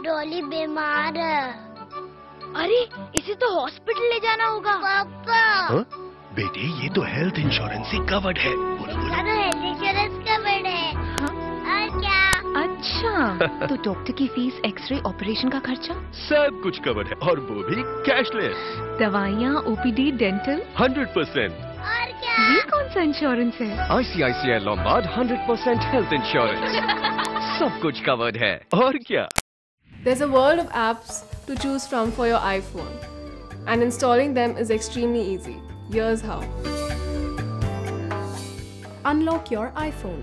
डॉली बीमार है। अरे इसे तो हॉस्पिटल ले जाना होगा। पापा बेटे ये तो हेल्थ इंश्योरेंस से कवर्ड है। बोलो बोलो। हेल्थ इंश्योरेंस कवर्ड है। हाँ? और क्या? अच्छा तो डॉक्टर की फीस, एक्सरे, ऑपरेशन का खर्चा, सब कुछ कवर्ड है और वो भी कैशलेस। दवाइयाँ, ओपीडी, डेंटल, 100%। और क्या? ये कौन सा इंश्योरेंस है? ICICI Lombard 100% health insurance। सब कुछ कवर्ड है और क्या। There's a world of apps to choose from for your iPhone, and installing them is extremely easy. Here's how. Unlock your iPhone.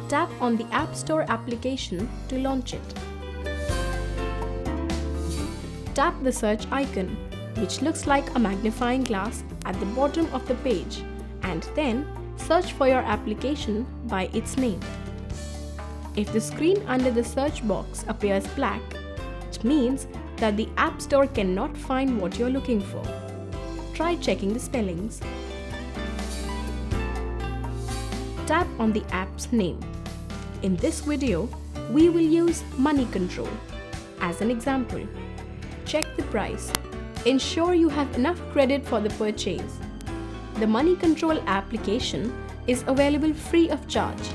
Tap on the App Store application to launch it. Tap the search icon, which looks like a magnifying glass at the bottom of the page, and then search for your application by its name. If the screen under the search box appears black, it means that the App Store cannot find what you're looking for. Try checking the spellings. Tap on the app's name. In this video, we will use Money Control as an example. Check the price. Ensure you have enough credit for the purchase. The Money Control application is available free of charge.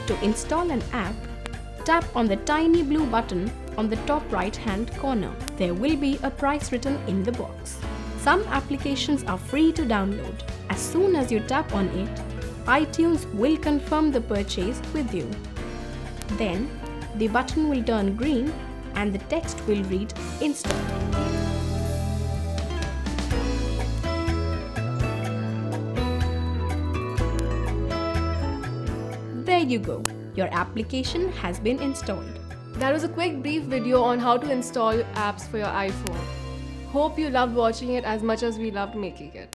To install an app, tap on the tiny blue button on the top right-hand corner. There will be a price written in the box. Some applications are free to download. As soon as you tap on it, iTunes will confirm the purchase with you. Then, the button will turn green and the text will read Install. There you go. Your application has been installed. That was a quick brief video on how to install apps for your iPhone. Hope you loved watching it as much as we loved making it.